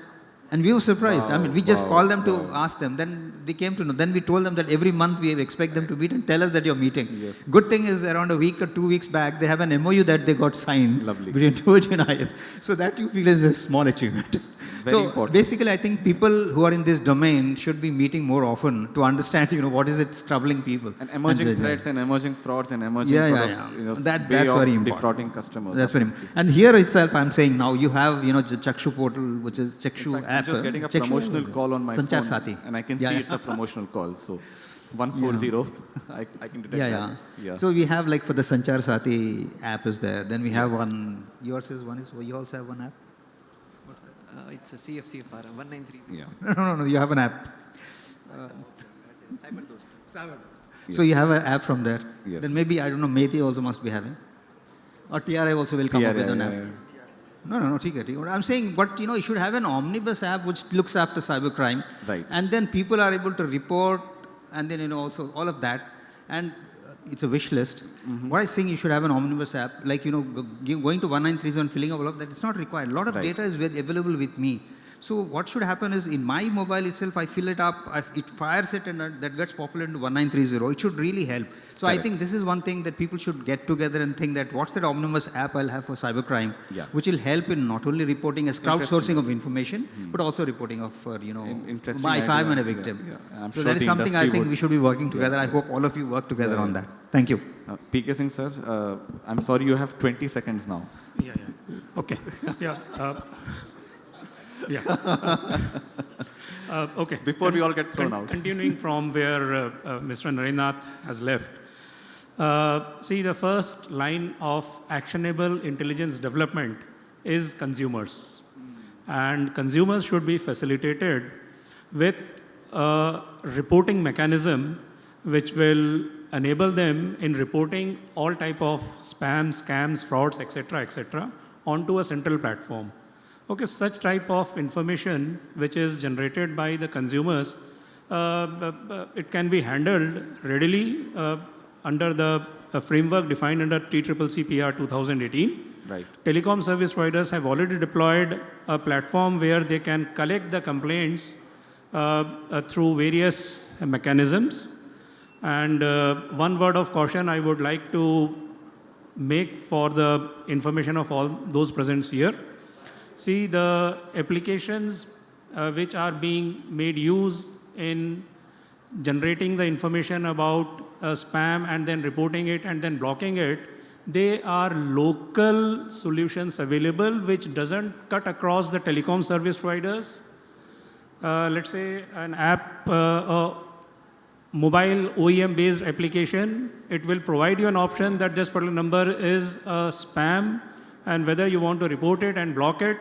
And we were surprised. Wow, we just called them to ask them. Then they came to know. Then we told them that every month we expect them to meet and tell us that you're meeting. Yes. Good thing is around a week or 2 weeks back, they have an MOU that they got signed. Lovely. Between DOT and IF. So that you feel is a small achievement. Very important. Basically, I think people who are in this domain should be meeting more often to understand, what is it troubling people. And emerging threats and emerging frauds and emerging that's way of very important. defrauding customers. That's very important. And here itself, I'm saying now you have, the Chakshu portal, which is Chakshu app. I'm just getting a promotional call on my Sanchar phone. Sati. And I can see it's a promotional call. So 140, I can detect that. Yeah. So we have for the Sanchar Sati app is there. Then we have one, you also have one app? It's a CFCFR, 193. Yeah. No, you have an app. Cyber So you have an app from there. Yes. Then maybe, I don't know, Meti also must be having. Or TRI also will come up with TRI, an app. No, ठीक है. I'm saying, but you should have an omnibus app which looks after cybercrime. Right. And then people are able to report, and then also all of that. And it's a wish list. What I'm saying, you should have an omnibus app, like going to 1930 and filling up all of that. It's not required. A lot of data is available with me. So what should happen is, in my mobile itself, I fill it up, it fires it, and that gets populated into 1930. It should really help. So I think this is one thing that people should get together and think that what's that omnibus app I'll have for cybercrime, which will help in not only reporting as crowdsourcing of information, but also reporting of, if I'm a victim. I'm So sure that is the something I industry think would- we should be working together. I hope all of you work together on that. Thank you. PK Singh sir, I'm sorry, you have 20 seconds now. Okay. Okay. Before we all get thrown out. Continuing from where Mr. Narinath has left. See, the first line of actionable intelligence development is consumers. And consumers should be facilitated with a reporting mechanism which will enable them in reporting all type of spam, scams, frauds, etc., onto a central platform. Okay, such type of information which is generated by the consumers, it can be handled readily under the framework defined under TCCC PR 2018. Right. Telecom service providers have already deployed a platform where they can collect the complaints through various mechanisms. And one word of caution I would like to make for the information of all those present here. See, the applications which are being made use in generating the information about spam and then reporting it and then blocking it, they are local solutions available which doesn't cut across the telecom service providers. Let's say an app, mobile OEM based application, it will provide you an option that this particular number is spam, and whether you want to report it and block it,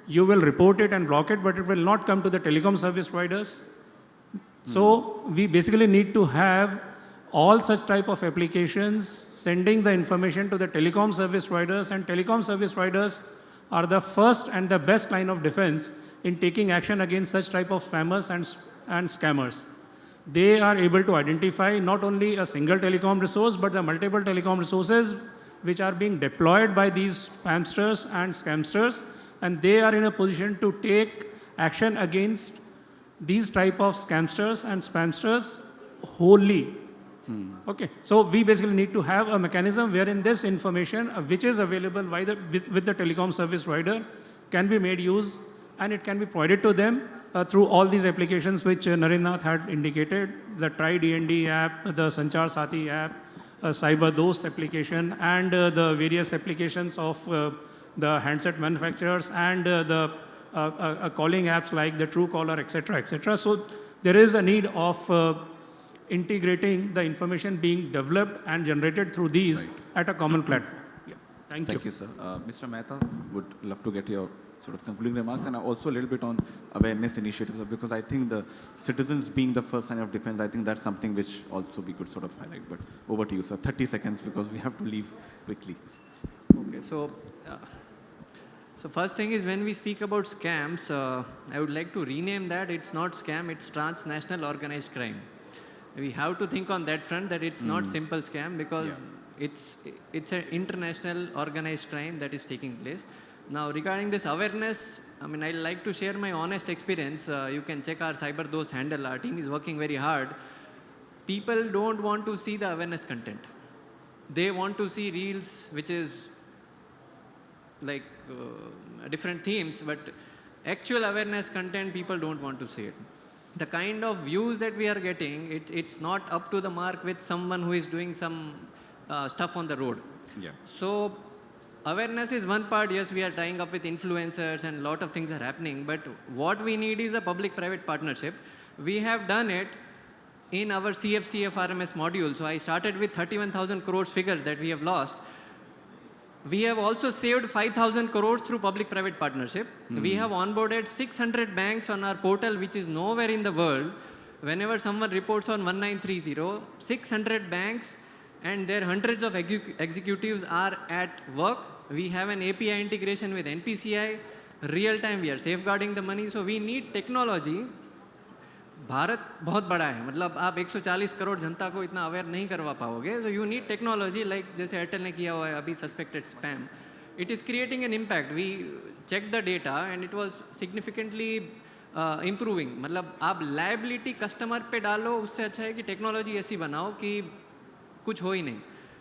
you will report it and block it, but it will not come to the telecom service providers. So we basically need to have all such type of applications sending the information to the telecom service providers, and telecom service providers are the first and the best line of defense in taking action against such type of spammers and scammers. They are able to identify not only a single telecom resource, but the multiple telecom resources which are being deployed by these spamsters and scamsters, and they are in a position to take action against these type of scamsters and spamsters wholly. Okay, so we basically need to have a mechanism wherein this information which is available by with the telecom service provider can be made use, and it can be provided to them through all these applications which Narinath had indicated, the Try DND app, the Sanchar Sati app, Cyber Dost application, and the various applications of the handset manufacturers, and the calling apps like the Truecaller, etc. So there is a need of integrating the information being developed and generated through these at a common platform. Yeah. Thank you. Thank you, sir. Mr. Mehta, would love to get your sort of concluding remarks, and also a little bit on awareness initiatives, because I think the citizens being the first line of defense, I think that's something which also we could sort of highlight. But over to you, sir. 30 seconds, because we have to leave quickly. Okay, so first thing is, when we speak about scams, I would like to rename that. It's not scam, it's transnational organized crime. We have to think on that front that it's not simple scam, because it's an international organized crime that is taking place. Now, regarding this awareness, I mean, I like to share my honest experience. You can check our Cyber Dost handle. Our team is working very hard. People don't want to see the awareness content. They want to see reels, which is like different themes, but actual awareness content, people don't want to see it. The kind of views that we are getting, it's not up to the mark with someone who is doing some stuff on the road. Yeah. So awareness is one part. Yes, we are tying up with influencers and a lot of things are happening, but what we need is a public-private partnership. We have done it in our CFCF RMS module. So I started with 31,000 crores figure that we have lost. We have also saved 5,000 crores through public-private partnership. We have onboarded 600 banks on our portal, which is nowhere in the world. Whenever someone reports on 1930, 600 banks and their hundreds of executives are at work. We have an API integration with NPCI. Real time we are safeguarding the money. So we need technology. Bharat बहुत बड़ा है, मतलब आप 140 करोड़ जनता को इतना aware नहीं करवा पाओगे. So you need technology like जैसे एयरटेल ने किया हुआ है अभी suspected spam. It is creating an impact. We checked the data and it was significantly improving. मतलब आप liability customer पे डालो, उससे अच्छा है कि technology ऐसी बनाओ कि कुछ हो ही नहीं.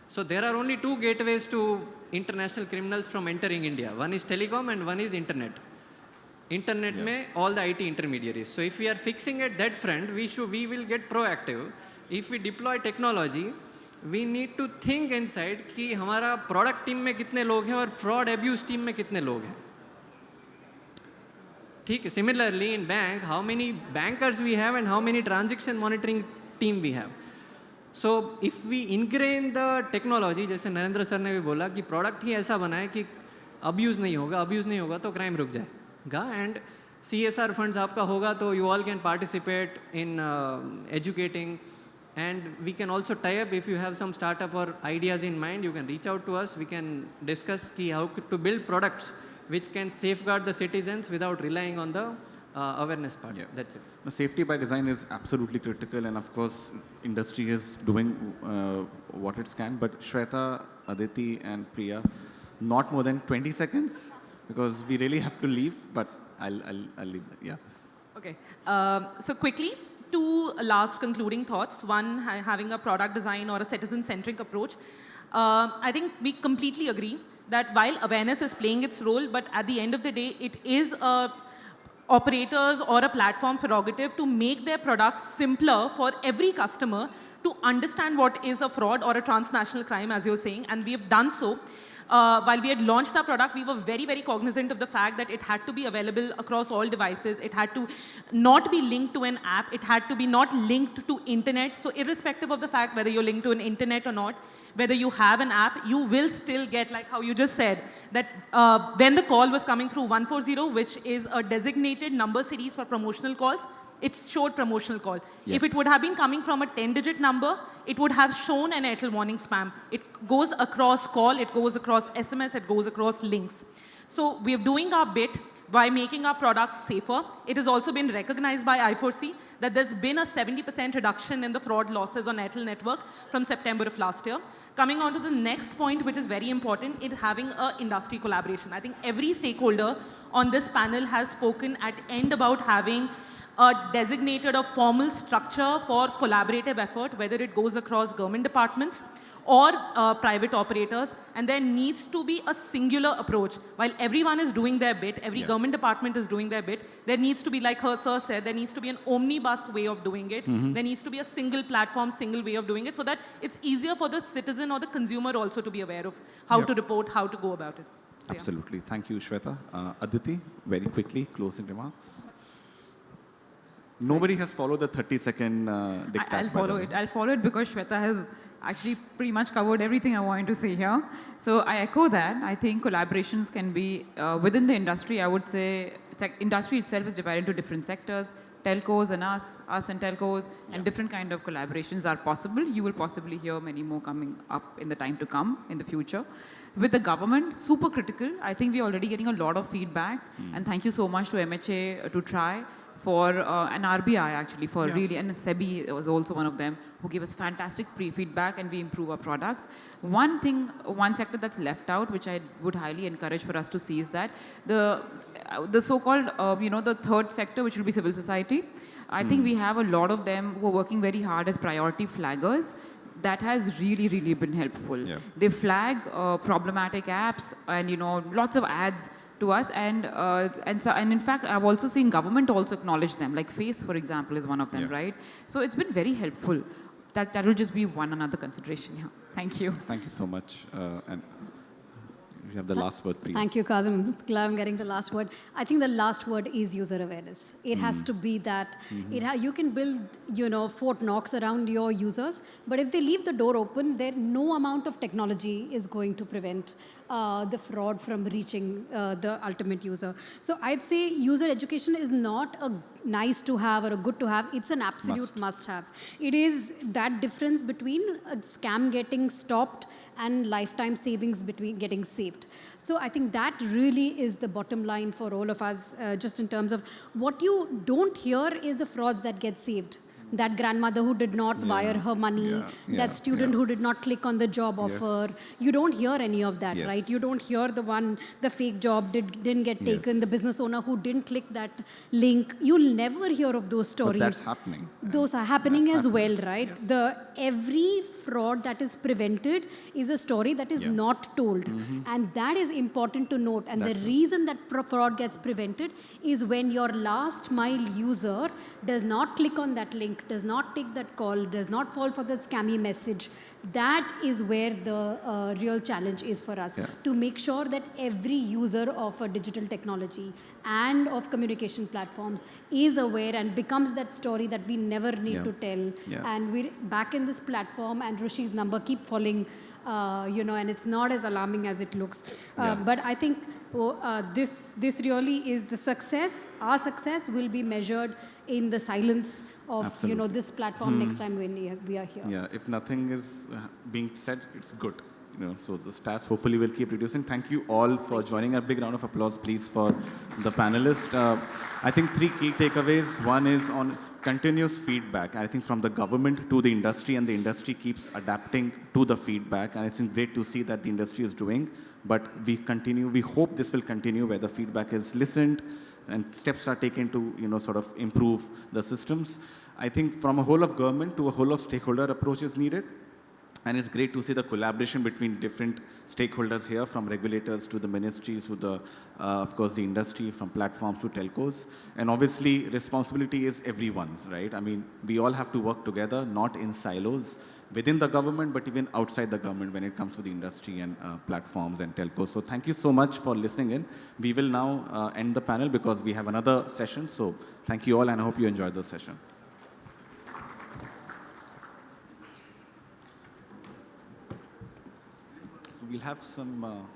So there are only two gateways to international criminals from entering India. One is telecom and one is internet. Internet में all the IT intermediaries. So if we are fixing at that front, we will get proactive. If we deploy technology, we need to think inside कि हमारा product team में कितने लोग हैं और fraud abuse team में कितने लोग हैं. ठीक है. Similarly in bank, how many bankers we have and how many transaction monitoring team we have. So if we ingrain the technology, जैसे नरेंद्र सर ने भी बोला कि product ही ऐसा बनाए कि abuse नहीं होगा तो crime रुक जाए. And CSR funds आपका होगा तो you all can participate in educating, and we can also tie up. If you have some startup or ideas in mind, you can reach out to us. We can discuss how to build products which can safeguard the citizens without relying on the awareness part. Yeah. That's it. The safety by design is absolutely critical, and of course industry is doing what it can. But Shweta, Aditi and Priya, not more than 20 seconds. Because we really have to leave, but I'll leave that. Yeah. Okay. So quickly, two last concluding thoughts. One, having a product design or a citizen-centric approach. I think we completely agree that while awareness is playing its role, but at the end of the day, it is operators or a platform prerogative to make their products simpler for every customer to understand what is a fraud or a transnational crime, as you're saying, and we have done so. While we had launched our product, we were very, very cognizant of the fact that it had to be available across all devices. It had to not be linked to an app. It had to be not linked to internet. So irrespective of the fact whether you're linked to an internet or not, whether you have an app, you will still get, like how you just said, that when the call was coming through 140, which is a designated number series for promotional calls, it showed promotional call. Yeah. If it would have been coming from a 10-digit number, it would have shown an Airtel warning spam. It goes across call, it goes across SMS, it goes across links. So we are doing our bit by making our products safer. It has also been recognized by I4C that there's been a 70% reduction in the fraud losses on Airtel network from September of last year. Coming on to the next point, which is very important, is having an industry collaboration. I think every stakeholder on this panel has spoken at end about having a designated or formal structure for collaborative effort, whether it goes across government departments or private operators, and there needs to be a singular approach. While everyone is doing their bit, every government department is doing their bit, there needs to be, like her sir said, there needs to be an omnibus way of doing it. There needs to be a single platform, single way of doing it, so that it's easier for the citizen or the consumer also to be aware of how to report, how to go about it. So, Absolutely. Thank you, Shweta. Aditi, very quickly, closing remarks. Nobody has followed the 30-second diktat. I'll follow it. I'll follow it because Shweta has actually pretty much covered everything I wanted to say here. So I echo that. I think collaborations can be within the industry. I would say industry itself is divided into different sectors. Telcos and us and telcos, and different kind of collaborations are possible. You will possibly hear many more coming up in the time to come in the future. With the government, super critical. I think we're already getting a lot of feedback. And thank you so much to MHA to try. For an RBI actually, for really, and SEBI was also one of them who gave us fantastic feedback, and we improve our products. One sector that's left out, which I would highly encourage for us to see, is that the so-called, the third sector, which will be civil society. I think we have a lot of them who are working very hard as priority flaggers. That has really, really been helpful. Yeah. They flag problematic apps and, lots of ads to us, and in fact, I've also seen government also acknowledge them, like FACE, for example, is one of them, right? So it's been very helpful. That will just be another consideration here. Thank you. Thank you so much. And You have the last word, please. Thank you, Kazim. Glad I'm getting the last word. I think the last word is user awareness. It has to be that you can build, Fort Knox around your users, but if they leave the door open, then no amount of technology is going to prevent the fraud from reaching the ultimate user. So I'd say user education is not a nice to have or a good to have. It's an absolute must have. It is that difference between a scam getting stopped and lifetime savings between getting saved. So I think that really is the bottom line for all of us, just in terms of what you don't hear is the frauds that get saved. That grandmother who did not wire her money, that student who did not click on the job offer. You don't hear any of that, right? You don't hear the fake job didn't get taken, the business owner who didn't click that link. You'll never hear of those stories. But that's happening. Those are happening as well, right? Every fraud that is prevented is a story that is not told. And that is important to note. And the reason that fraud gets prevented is when your last mile user does not click on that link, does not take that call, does not fall for that scammy message. That is where the real challenge is for us, to make sure that every user of a digital technology and of communication platforms is aware and becomes that story that we never need to tell. And we're back in this platform and Rishi's number keep falling, and it's not as alarming as it looks. But I think this really is the success. Our success will be measured in the silence of this platform next time when we are here. Yeah, if nothing is being said, it's good. So the stats hopefully will keep reducing. Thank you all for joining. A big round of applause, please, for the panelists. I think 3 key takeaways. One is on continuous feedback, I think, from the government to the industry, and the industry keeps adapting to the feedback, and it's great to see that the industry is doing. But we hope this will continue, where the feedback is listened and steps are taken to sort of improve the systems. I think from a whole of government to a whole of stakeholder approach is needed. And it's great to see the collaboration between different stakeholders here, from regulators to the ministries to the, of course, the industry, from platforms to telcos. And obviously, responsibility is everyone's, right? I mean, we all have to work together, not in silos, within the government, but even outside the government when it comes to the industry and platforms and telcos. So thank you so much for listening in. We will now end the panel because we have another session. So thank you all, and I hope you enjoyed the session. We'll have some